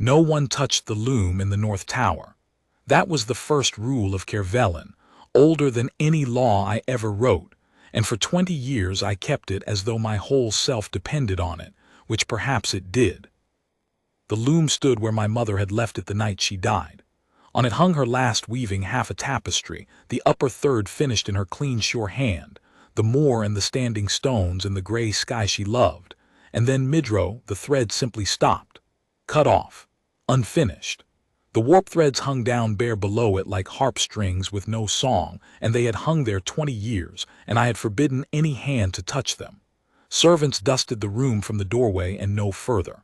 No one touched the loom in the North Tower. That was the first rule of Kervellen, older than any law I ever wrote, and for 20 years I kept it as though my whole self depended on it, which perhaps it did. The loom stood where my mother had left it the night she died. On it hung her last weaving half a tapestry, the upper third finished in her clean sure hand, the moor and the standing stones and the grey sky she loved, and then midrow the thread simply stopped, cut off, unfinished. The warp threads hung down bare below it like harp strings with no song, and they had hung there 20 years, and I had forbidden any hand to touch them. Servants dusted the room from the doorway and no further.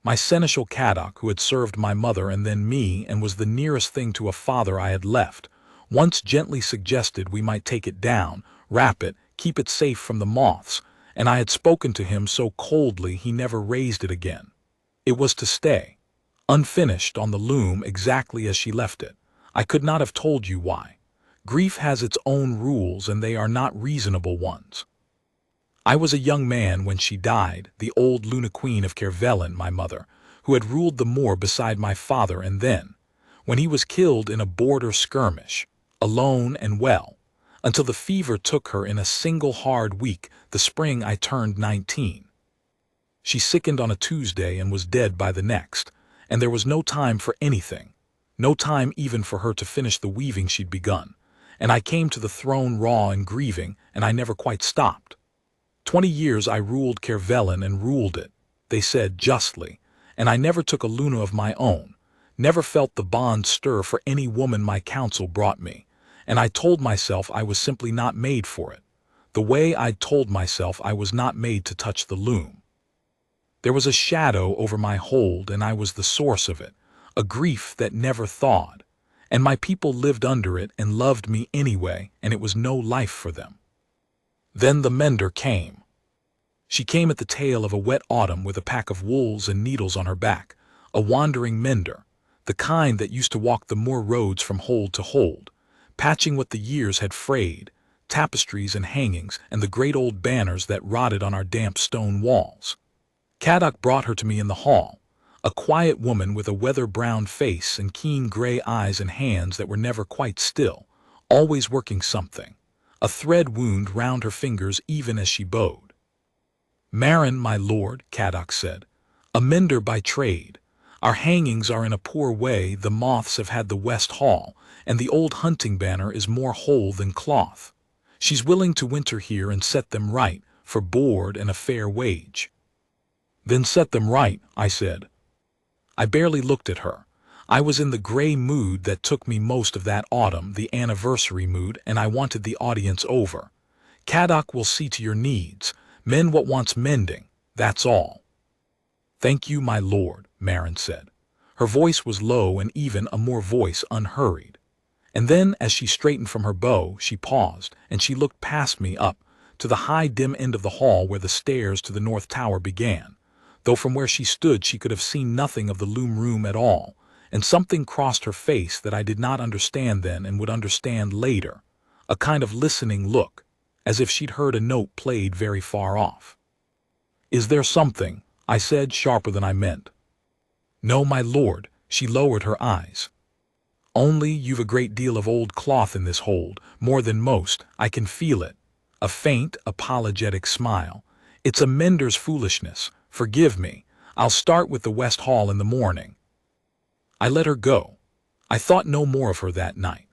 My seneschal Caddock, who had served my mother and then me and was the nearest thing to a father I had left, once gently suggested we might take it down, wrap it, keep it safe from the moths, and I had spoken to him so coldly he never raised it again. It was to stay, unfinished on the loom exactly as she left it. I could not have told you why. Grief has its own rules and they are not reasonable ones. I was a young man when she died, the old Luna Queen of Kervellen, my mother, who had ruled the moor beside my father, and then, when he was killed in a border skirmish, alone and well, until the fever took her in a single hard week, the spring I turned 19. She sickened on a Tuesday and was dead by the next, and there was no time for anything, no time even for her to finish the weaving she'd begun, and I came to the throne raw and grieving, and I never quite stopped. 20 years I ruled Kervellen and ruled it, they said justly, and I never took a Luna of my own, never felt the bond stir for any woman my counsel brought me, and I told myself I was simply not made for it, the way I'd told myself I was not made to touch the loom. There was a shadow over my hold and I was the source of it, a grief that never thawed, and my people lived under it and loved me anyway, and it was no life for them. Then the mender came. She came at the tail of a wet autumn with a pack of wools and needles on her back, a wandering mender, the kind that used to walk the moor roads from hold to hold, patching what the years had frayed, tapestries and hangings and the great old banners that rotted on our damp stone walls. Caddock brought her to me in the hall, a quiet woman with a weather-browned face and keen gray eyes and hands that were never quite still, always working something, a thread wound round her fingers even as she bowed. "Marin, my lord," Caddock said, "a mender by trade. Our hangings are in a poor way, the moths have had the west hall, and the old hunting banner is more whole than cloth. She's willing to winter here and set them right, for board and a fair wage." "Then set them right," I said. I barely looked at her. I was in the gray mood that took me most of that autumn, the anniversary mood, and I wanted the audience over. "Caddock will see to your needs. Mend what wants mending, that's all." "Thank you, my lord," Marin said. Her voice was low and even a more voice unhurried. And then, as she straightened from her bow, she paused, and she looked past me up to the high dim end of the hall where the stairs to the North Tower began, though from where she stood she could have seen nothing of the loom room at all, and something crossed her face that I did not understand then and would understand later, a kind of listening look, as if she'd heard a note played very far off. "Is there something?" I said, sharper than I meant. "No, my lord," she lowered her eyes. "Only you've a great deal of old cloth in this hold, more than most, I can feel it." A faint, apologetic smile. "It's a mender's foolishness. Forgive me. I'll start with the West Hall in the morning." I let her go. I thought no more of her that night.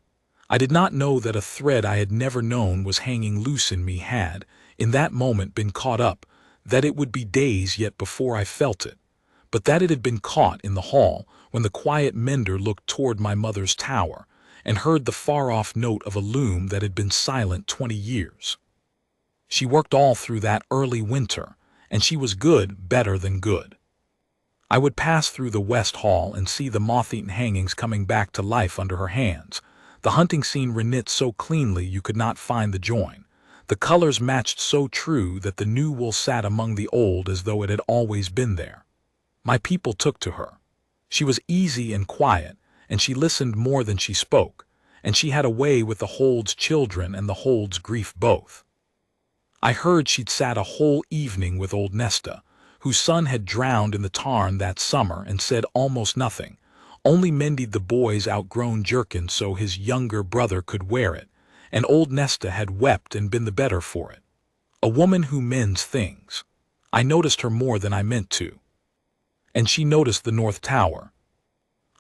I did not know that a thread I had never known was hanging loose in me had, in that moment, been caught up, that it would be days yet before I felt it, but that it had been caught in the hall when the quiet mender looked toward my mother's tower and heard the far-off note of a loom that had been silent 20 years. She worked all through that early winter, and she was good, better than good. I would pass through the West Hall and see the moth-eaten hangings coming back to life under her hands, the hunting scene reknit so cleanly you could not find the join, the colors matched so true that the new wool sat among the old as though it had always been there. My people took to her. She was easy and quiet, and she listened more than she spoke, and she had a way with the hold's children and the hold's grief both. I heard she'd sat a whole evening with old Nesta, whose son had drowned in the tarn that summer and said almost nothing, only mended the boy's outgrown jerkin so his younger brother could wear it, and old Nesta had wept and been the better for it. A woman who mends things. I noticed her more than I meant to. And she noticed the North Tower.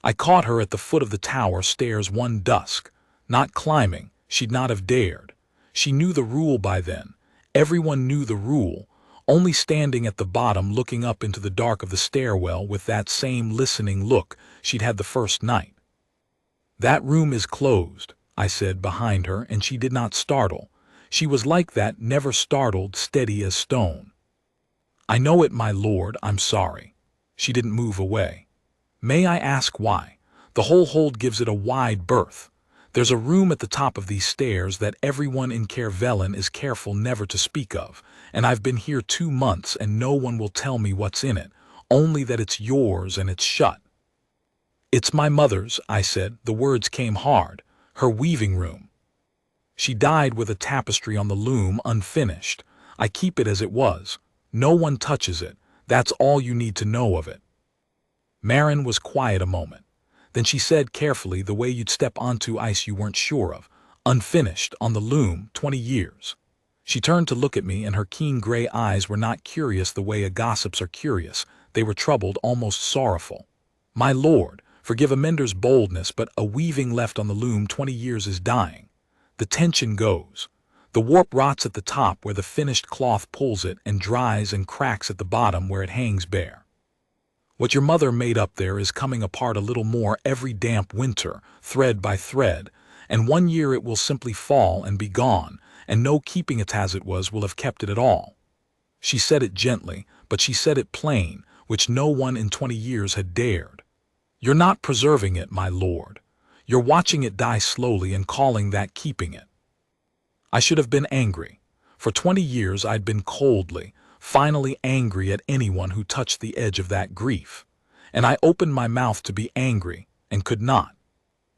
I caught her at the foot of the tower stairs one dusk, not climbing, she'd not have dared. She knew the rule by then. Everyone knew the rule, only standing at the bottom looking up into the dark of the stairwell with that same listening look she'd had the first night. "That room is closed," I said behind her, and she did not startle. She was like that, never startled, steady as stone. "I know it, my lord, I'm sorry." She didn't move away. "May I ask why? The whole hold gives it a wide berth. There's a room at the top of these stairs that everyone in Caervellen is careful never to speak of, and I've been here 2 months and no one will tell me what's in it, only that it's yours and it's shut." "It's my mother's," I said. The words came hard. "Her weaving room. She died with a tapestry on the loom unfinished. I keep it as it was. No one touches it. That's all you need to know of it." Marin was quiet a moment. Then she said carefully, the way you'd step onto ice you weren't sure of. "Unfinished, on the loom, 20 years. She turned to look at me, and her keen gray eyes were not curious the way a gossip's are curious. They were troubled, almost sorrowful. "My lord, forgive a mender's boldness, but a weaving left on the loom 20 years is dying. The tension goes. The warp rots at the top where the finished cloth pulls it and dries and cracks at the bottom where it hangs bare. What your mother made up there is coming apart a little more every damp winter, thread by thread, and one year it will simply fall and be gone, and no keeping it as it was will have kept it at all." She said it gently, but she said it plain, which no one in 20 years had dared. "You're not preserving it, my lord. You're watching it die slowly and calling that keeping it." I should have been angry. For 20 years I'd been coldly, finally angry at anyone who touched the edge of that grief. And I opened my mouth to be angry, and could not.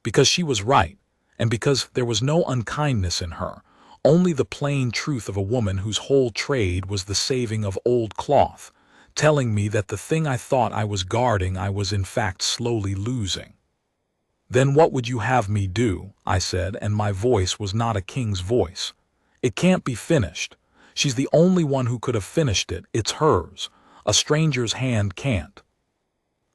Because she was right, and because there was no unkindness in her, only the plain truth of a woman whose whole trade was the saving of old cloth, telling me that the thing I thought I was guarding I was in fact slowly losing. "Then what would you have me do?" I said, and my voice was not a king's voice. "It can't be finished. She's the only one who could have finished it. It's hers. A stranger's hand can't."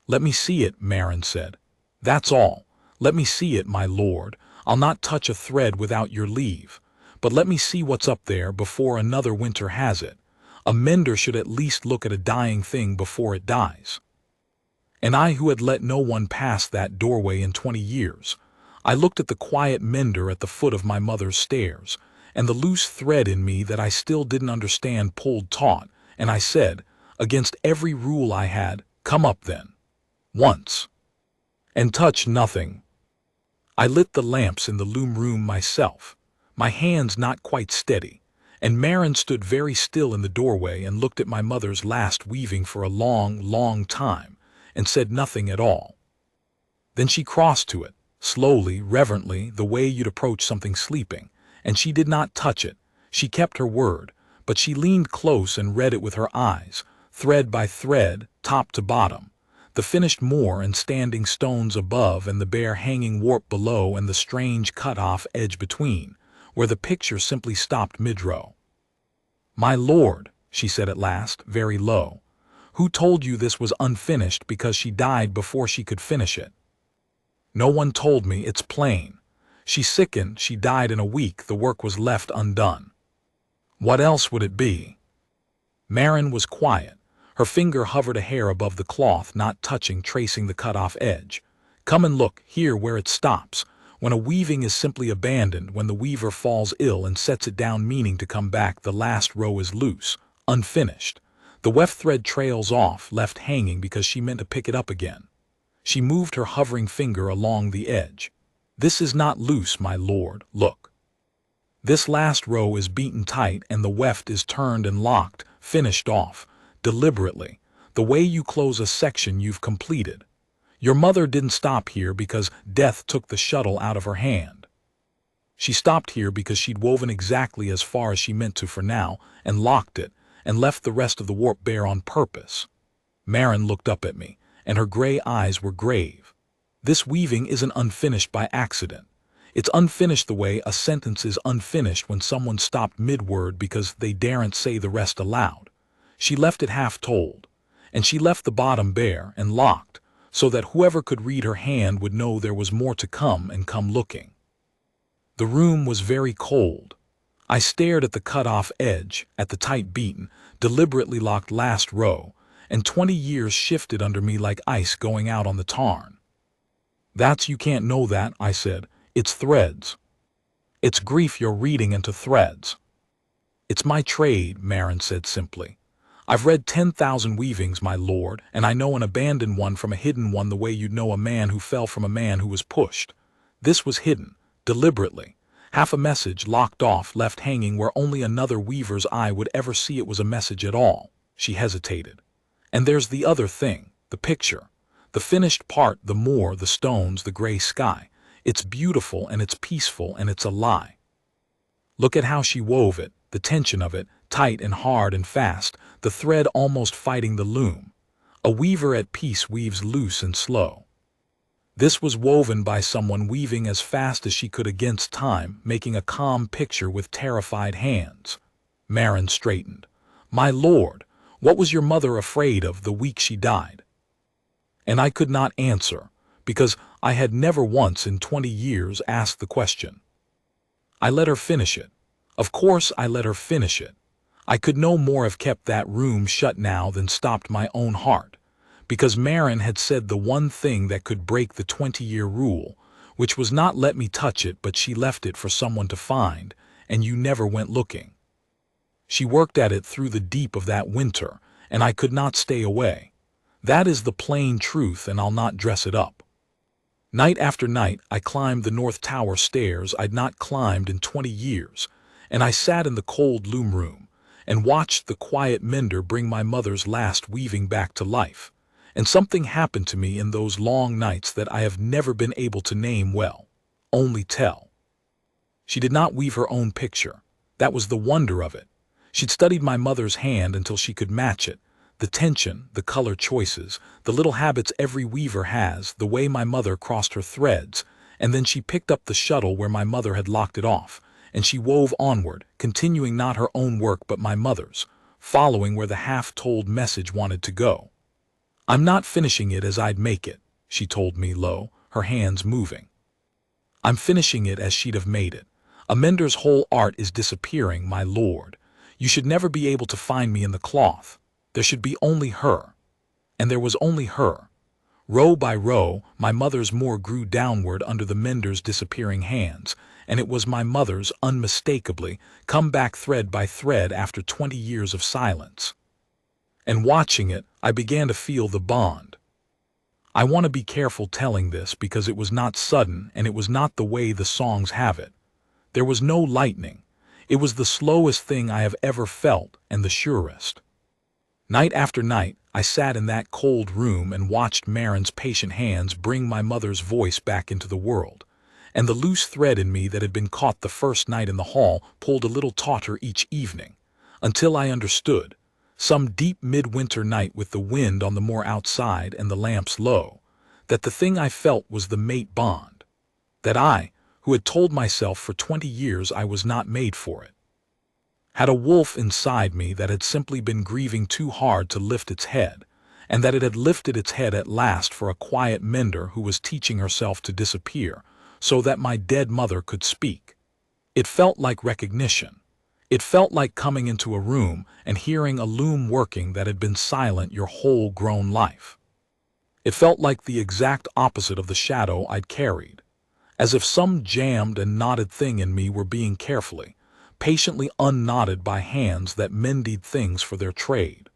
"Let me see it," Marin said. "That's all. Let me see it, my lord. I'll not touch a thread without your leave. But let me see what's up there before another winter has it. A mender should at least look at a dying thing before it dies." And I, who had let no one pass that doorway in 20 years, I looked at the quiet mender at the foot of my mother's stairs, and the loose thread in me that I still didn't understand pulled taut, and I said, against every rule I had, "Come up then. Once. And touch nothing." I lit the lamps in the loom room myself, my hands not quite steady, and Marin stood very still in the doorway and looked at my mother's last weaving for a long, long time, and said nothing at all. Then she crossed to it, slowly, reverently, the way you'd approach something sleeping, and she did not touch it. She kept her word, but she leaned close and read it with her eyes, thread by thread, top to bottom, the finished moor and standing stones above and the bare hanging warp below and the strange cut-off edge between, where the picture simply stopped mid-row. "My lord," she said at last, very low, "who told you this was unfinished because she died before she could finish it?" "No one told me, it's plain. She sickened, she died in a week, the work was left undone." "What else would it be?" Marin was quiet. Her finger hovered a hair above the cloth, not touching, tracing the cut-off edge. "Come and look, here where it stops. When a weaving is simply abandoned, when the weaver falls ill and sets it down meaning to come back, the last row is loose, unfinished. The weft thread trails off, left hanging because she meant to pick it up again." She moved her hovering finger along the edge. "This is not loose, my lord, look. This last row is beaten tight and the weft is turned and locked, finished off, deliberately, the way you close a section you've completed. Your mother didn't stop here because death took the shuttle out of her hand. She stopped here because she'd woven exactly as far as she meant to for now and locked it, and left the rest of the warp bare on purpose. Maren looked up at me, and her gray eyes were grave. This weaving isn't unfinished by accident. It's unfinished the way a sentence is unfinished when someone stopped mid-word because they daren't say the rest aloud. She left it half-told, and she left the bottom bare and locked, so that whoever could read her hand would know there was more to come and come looking. The room was very cold. I stared at the cut-off edge, at the tight-beaten, deliberately locked last row, and 20 years shifted under me like ice going out on the tarn. "That's you can't know that," I said. "It's threads. It's grief you're reading into threads." "It's my trade," Maren said simply. "I've read 10,000 weavings, my lord, and I know an abandoned one from a hidden one the way you'd know a man who fell from a man who was pushed. This was hidden, deliberately. Half a message locked off, left hanging where only another weaver's eye would ever see it was a message at all." She hesitated. "And there's the other thing, the picture. The finished part, the moor, the stones, the gray sky. It's beautiful and it's peaceful and it's a lie. Look at how she wove it, the tension of it, tight and hard and fast, the thread almost fighting the loom. A weaver at peace weaves loose and slow. This was woven by someone weaving as fast as she could against time, making a calm picture with terrified hands." Maren straightened. "My lord, what was your mother afraid of the week she died?" And I could not answer, because I had never once in 20 years asked the question. I let her finish it. Of course I let her finish it. I could no more have kept that room shut now than stopped my own heart, because Maren had said the one thing that could break the 20-year rule, which was not let me touch it, but she left it for someone to find, and you never went looking. She worked at it through the deep of that winter, and I could not stay away. That is the plain truth, and I'll not dress it up. Night after night I climbed the North Tower stairs I'd not climbed in 20 years, and I sat in the cold loom room and watched the quiet Mender bring my mother's last weaving back to life. And something happened to me in those long nights that I have never been able to name well, only tell. She did not weave her own picture. That was the wonder of it. She'd studied my mother's hand until she could match it. The tension, the color choices, the little habits every weaver has, the way my mother crossed her threads, and then she picked up the shuttle where my mother had locked it off, and she wove onward, continuing not her own work but my mother's, following where the half-told message wanted to go. "I'm not finishing it as I'd make it," she told me low, her hands moving. "I'm finishing it as she'd have made it. A mender's whole art is disappearing, my lord. You should never be able to find me in the cloth. There should be only her." And there was only her. Row by row, my mother's moor grew downward under the mender's disappearing hands, and it was my mother's, unmistakably, come back thread by thread after 20 years of silence. And watching it, I began to feel the bond. I want to be careful telling this because it was not sudden and it was not the way the songs have it. There was no lightning. It was the slowest thing I have ever felt and the surest. Night after night, I sat in that cold room and watched Maren's patient hands bring my mother's voice back into the world, and the loose thread in me that had been caught the first night in the hall pulled a little tauter each evening, until I understood, some deep midwinter night with the wind on the moor outside and the lamps low, that the thing I felt was the mate bond, that I, who had told myself for 20 years I was not made for it, had a wolf inside me that had simply been grieving too hard to lift its head, and that it had lifted its head at last for a quiet Mender who was teaching herself to disappear, so that my dead mother could speak. It felt like recognition. It felt like coming into a room and hearing a loom working that had been silent your whole grown life. It felt like the exact opposite of the shadow I'd carried, as if some jammed and knotted thing in me were being carefully, patiently unknotted by hands that mended things for their trade.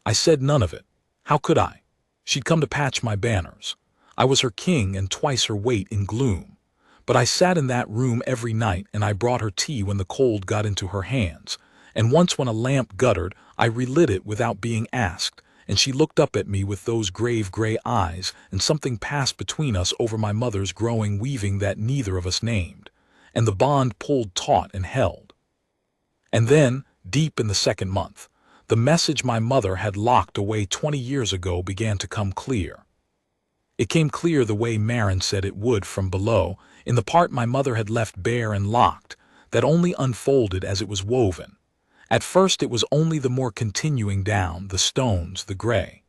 I said none of it. How could I? She'd come to patch my banners. I was her king and twice her weight in gloom. But I sat in that room every night and I brought her tea when the cold got into her hands, and once when a lamp guttered, I relit it without being asked, and she looked up at me with those grave gray eyes, and something passed between us over my mother's growing weaving that neither of us named, and the bond pulled taut and held. And then, deep in the second month, The message my mother had locked away 20 years ago began to come clear. It came clear the way Marin said it would from below, in the part my mother had left bare and locked, that only unfolded as it was woven. At first it was only the more continuing down, the stones, the gray.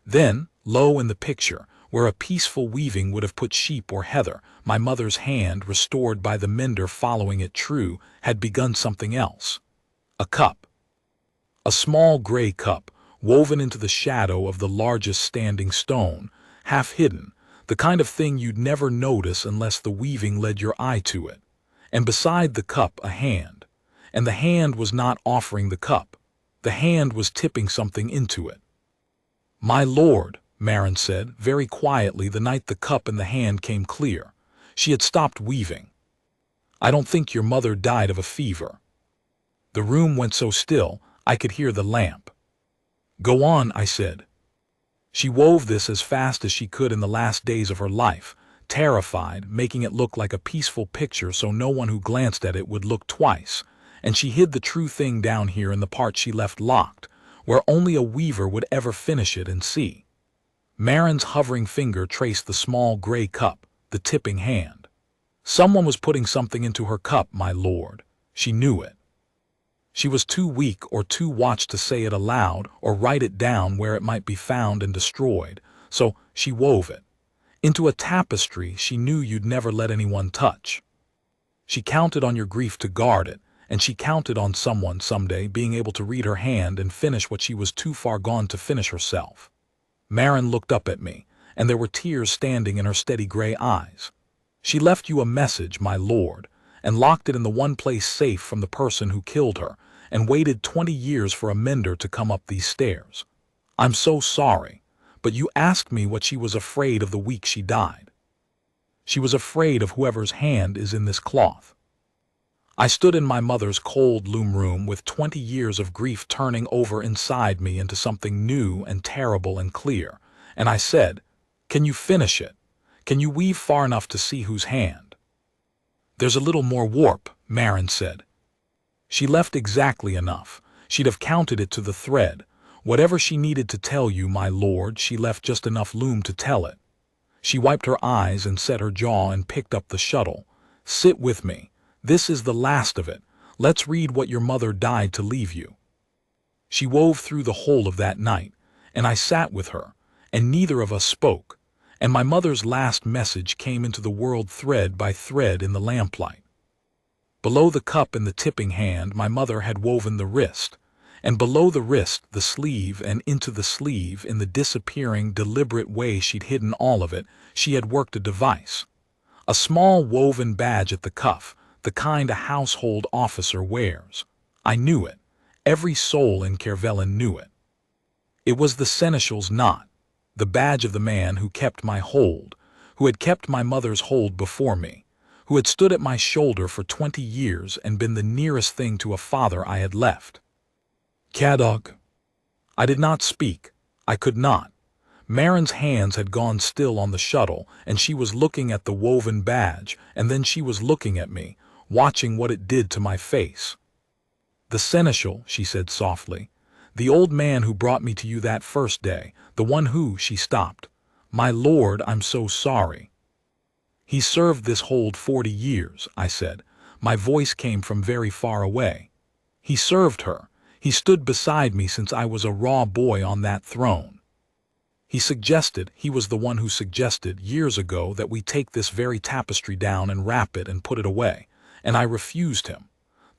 Then, low in the picture, where a peaceful weaving would have put sheep or heather, my mother's hand, restored by the mender following it true, had begun something else. A cup. A small gray cup, woven into the shadow of the largest standing stone, half hidden, the kind of thing you'd never notice unless the weaving led your eye to it. And beside the cup a hand. And the hand was not offering the cup. The hand was tipping something into it. "My lord," Marin said, very quietly the night the cup in the hand came clear. She had stopped weaving. "I don't think your mother died of a fever." The room went so still, I could hear the lamp. "Go on," I said. "She wove this as fast as she could in the last days of her life, terrified, making it look like a peaceful picture so no one who glanced at it would look twice, and she hid the true thing down here in the part she left locked, where only a weaver would ever finish it and see." Marin's hovering finger traced the small gray cup, the tipping hand. "Someone was putting something into her cup, my lord. She knew it. She was too weak or too watched to say it aloud or write it down where it might be found and destroyed, so she wove it. Into a tapestry she knew you'd never let anyone touch. She counted on your grief to guard it, and she counted on someone someday being able to read her hand and finish what she was too far gone to finish herself." Marin looked up at me, and there were tears standing in her steady gray eyes. "She left you a message, my lord, and locked it in the one place safe from the person who killed her, and waited 20 years for a mender to come up these stairs. I'm so sorry, but you asked me what she was afraid of the week she died. She was afraid of whoever's hand is in this cloth." I stood in my mother's cold loom room with 20 years of grief turning over inside me into something new and terrible and clear, and I said, "Can you finish it? Can you weave far enough to see whose hand?" "There's a little more warp," Marin said. "She left exactly enough. She'd have counted it to the thread. Whatever she needed to tell you, my lord, she left just enough loom to tell it." She wiped her eyes and set her jaw and picked up the shuttle. "Sit with me. This is the last of it. Let's read what your mother died to leave you." She wove through the whole of that night, and I sat with her, and neither of us spoke, and my mother's last message came into the world thread by thread in the lamplight. Below the cup in the tipping hand my mother had woven the wrist, and below the wrist the sleeve, and into the sleeve, in the disappearing, deliberate way she'd hidden all of it, she had worked a device. A small woven badge at the cuff, the kind a household officer wears. I knew it. Every soul in Kervellen knew it. It was the seneschal's knot, the badge of the man who kept my hold, who had kept my mother's hold before me, who had stood at my shoulder for 20 years and been the nearest thing to a father I had left. "Cadog." I did not speak. I could not. Marin's hands had gone still on the shuttle, and she was looking at the woven badge, and then she was looking at me, watching what it did to my face. "The seneschal," she said softly. "The old man who brought me to you that first day, the one who," she stopped. "My lord, I'm so sorry." "He served this hold 40 years, I said. My voice came from very far away. "He served her. He stood beside me since I was a raw boy on that throne. He was the one who suggested, years ago, that we take this very tapestry down and wrap it and put it away, and I refused him.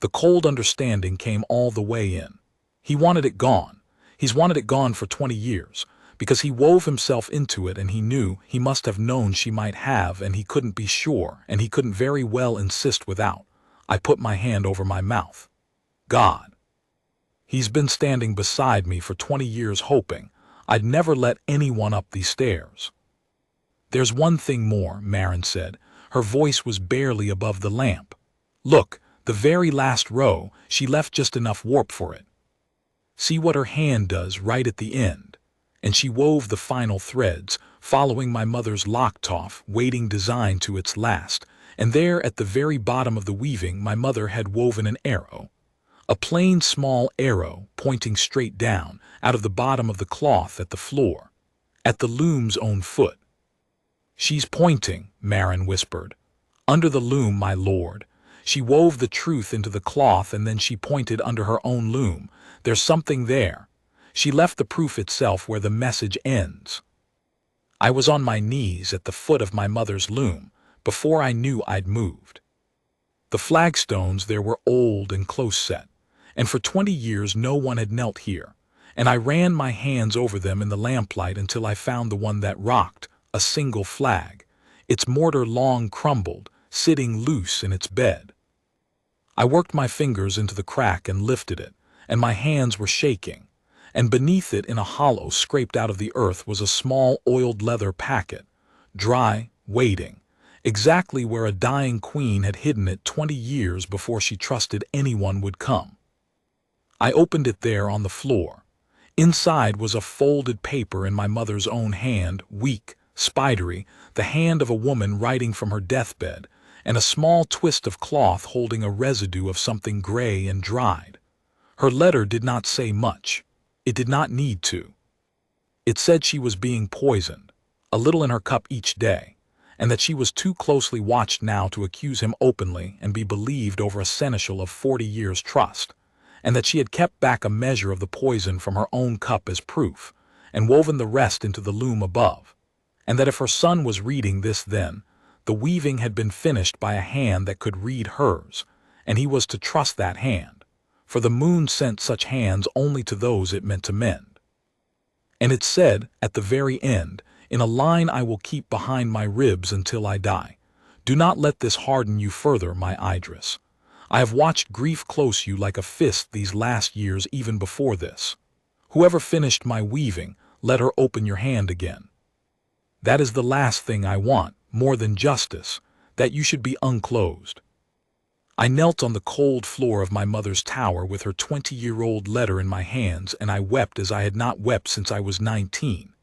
The cold understanding came all the way in. He wanted it gone. He's wanted it gone for 20 years. Because he wove himself into it, and he knew, he must have known she might have, and he couldn't be sure, and he couldn't very well insist without." I put my hand over my mouth. "God. He's been standing beside me for 20 years hoping I'd never let anyone up these stairs." "There's one thing more," Marin said. Her voice was barely above the lamp. "Look, the very last row, she left just enough warp for it. See what her hand does right at the end." And she wove the final threads, following my mother's locked-off, waiting design to its last, and there at the very bottom of the weaving my mother had woven an arrow. A plain small arrow pointing straight down out of the bottom of the cloth at the floor, at the loom's own foot. "She's pointing," Marin whispered. "Under the loom, my lord. She wove the truth into the cloth and then she pointed under her own loom. There's something there. She left the proof itself where the message ends." I was on my knees at the foot of my mother's loom before I knew I'd moved. The flagstones there were old and close set, and for 20 years no one had knelt here, and I ran my hands over them in the lamplight until I found the one that rocked, a single flag, its mortar long crumbled, sitting loose in its bed. I worked my fingers into the crack and lifted it, and my hands were shaking, and beneath it in a hollow scraped out of the earth was a small oiled leather packet, dry, waiting, exactly where a dying queen had hidden it 20 years before she trusted anyone would come. I opened it there on the floor. Inside was a folded paper in my mother's own hand, weak, spidery, the hand of a woman writing from her deathbed, and a small twist of cloth holding a residue of something gray and dried. Her letter did not say much. It did not need to. It said she was being poisoned, a little in her cup each day, and that she was too closely watched now to accuse him openly and be believed over a seneschal of 40 years' trust, and that she had kept back a measure of the poison from her own cup as proof, and woven the rest into the loom above, and that if her son was reading this then, the weaving had been finished by a hand that could read hers, and he was to trust that hand, for the moon sent such hands only to those it meant to mend. And it said, at the very end, in a line I will keep behind my ribs until I die, "Do not let this harden you further, my Idris. I have watched grief close you like a fist these last years even before this. Whoever finished my weaving, let her open your hand again. That is the last thing I want, more than justice, that you should be unclosed." I knelt on the cold floor of my mother's tower with her 20-year-old letter in my hands, and I wept as I had not wept since I was 19.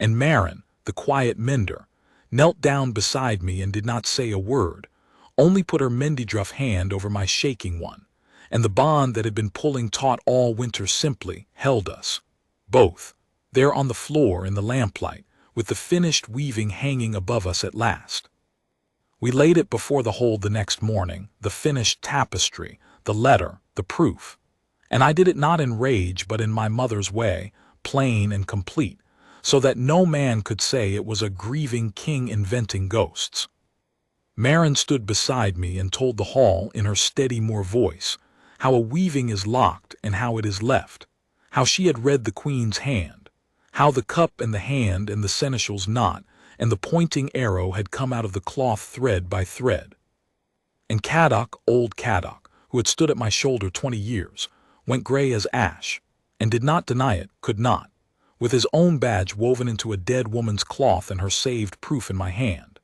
And Marin, the quiet mender, knelt down beside me and did not say a word, only put her Menderdruff hand over my shaking one, and the bond that had been pulling taut all winter simply held us, both, there on the floor in the lamplight, with the finished weaving hanging above us at last. We laid it before the hold the next morning, the finished tapestry, the letter, the proof. And I did it not in rage but in my mother's way, plain and complete, so that no man could say it was a grieving king inventing ghosts. Marin stood beside me and told the hall in her steady Moor voice how a weaving is locked and how it is left, how she had read the queen's hand, how the cup and the hand and the seneschal's knot and the pointing arrow had come out of the cloth thread by thread. And Caddock, old Caddock, who had stood at my shoulder 20 years, went gray as ash, and did not deny it, could not, with his own badge woven into a dead woman's cloth and her saved proof in my hand.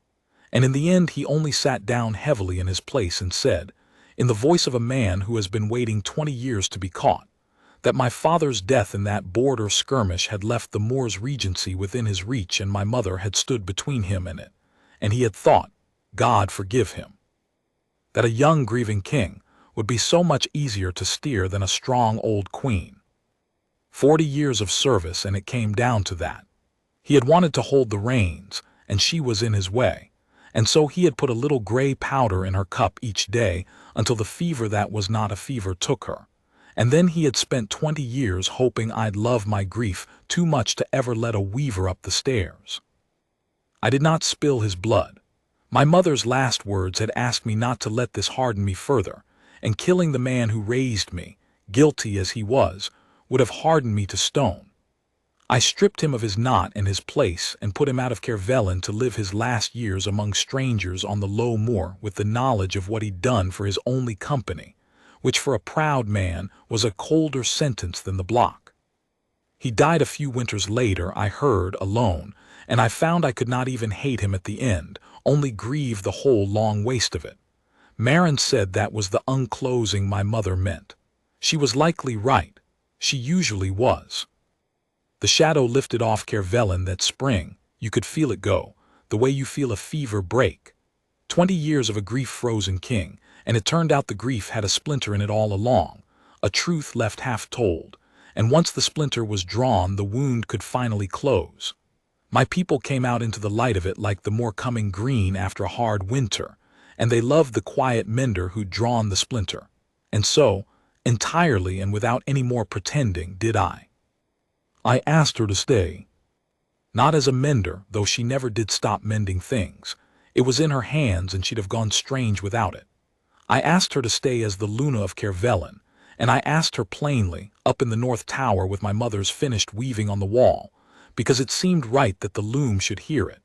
And in the end he only sat down heavily in his place and said, in the voice of a man who has been waiting 20 years to be caught, that my father's death in that border skirmish had left the Moor's regency within his reach and my mother had stood between him and it, and he had thought, God forgive him, that a young grieving king would be so much easier to steer than a strong old queen. 40 years of service and it came down to that. He had wanted to hold the reins, and she was in his way, and so he had put a little gray powder in her cup each day until the fever that was not a fever took her. And then he had spent 20 years hoping I'd love my grief too much to ever let a weaver up the stairs. I did not spill his blood. My mother's last words had asked me not to let this harden me further, and killing the man who raised me, guilty as he was, would have hardened me to stone. I stripped him of his knot and his place and put him out of Caervellen to live his last years among strangers on the low moor with the knowledge of what he'd done for his only company, which for a proud man was a colder sentence than the block. He died a few winters later, I heard, alone, and I found I could not even hate him at the end, only grieve the whole long waste of it. Marin said that was the unclosing my mother meant. She was likely right. She usually was. The shadow lifted off Caervellen that spring. You could feel it go, the way you feel a fever break. 20 years of a grief-frozen king, and it turned out the grief had a splinter in it all along, a truth left half told, and once the splinter was drawn, the wound could finally close. My people came out into the light of it like the more coming green after a hard winter, and they loved the quiet mender who'd drawn the splinter. And so, entirely and without any more pretending, did I. I asked her to stay. Not as a mender, though she never did stop mending things. It was in her hands and she'd have gone strange without it. I asked her to stay as the Luna of Kervelen, and I asked her plainly, up in the North Tower with my mother's finished weaving on the wall, because it seemed right that the loom should hear it.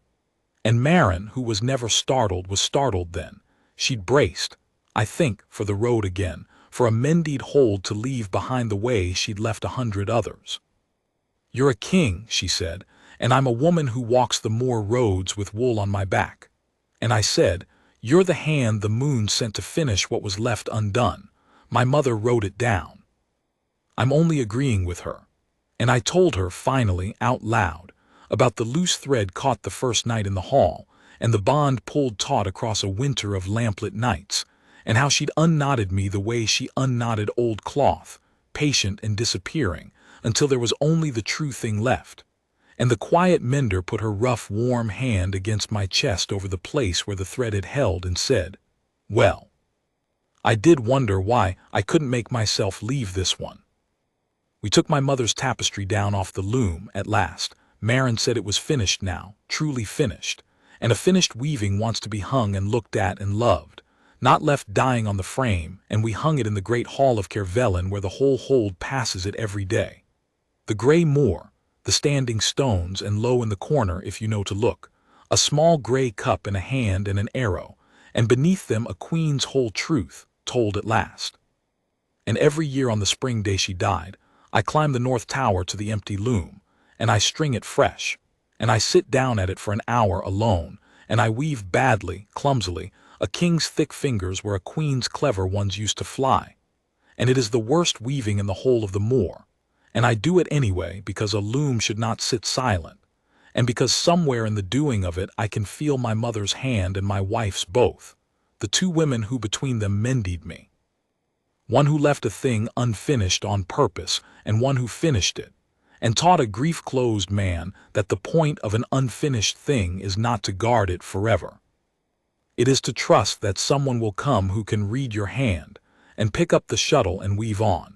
And Marin, who was never startled, was startled then. She'd braced, I think, for the road again, for a mendied hold to leave behind the way she'd left 100 others. "You're a king," she said, "and I'm a woman who walks the moor roads with wool on my back." And I said, "You're the hand the moon sent to finish what was left undone." My mother wrote it down. I'm only agreeing with her. And I told her, finally, out loud, about the loose thread caught the first night in the hall, and the bond pulled taut across a winter of lamplit nights, and how she'd unknotted me the way she unknotted old cloth, patient and disappearing, until there was only the true thing left. And the quiet mender put her rough, warm hand against my chest over the place where the thread had held and said, "Well, I did wonder why I couldn't make myself leave this one." We took my mother's tapestry down off the loom at last. Marin said it was finished now, truly finished, and a finished weaving wants to be hung and looked at and loved, not left dying on the frame, and we hung it in the great hall of Kervelen where the whole hold passes it every day. The grey moor, the standing stones, and low in the corner, if you know to look, a small grey cup in a hand and an arrow, and beneath them a queen's whole truth, told at last. And every year on the spring day she died, I climb the North Tower to the empty loom, and I string it fresh, and I sit down at it for an hour alone, and I weave badly, clumsily, a king's thick fingers where a queen's clever ones used to fly. And it is the worst weaving in the whole of the moor, and I do it anyway because a loom should not sit silent, and because somewhere in the doing of it I can feel my mother's hand and my wife's both, the two women who between them mended me. One who left a thing unfinished on purpose, and one who finished it, and taught a grief-closed man that the point of an unfinished thing is not to guard it forever. It is to trust that someone will come who can read your hand, and pick up the shuttle and weave on.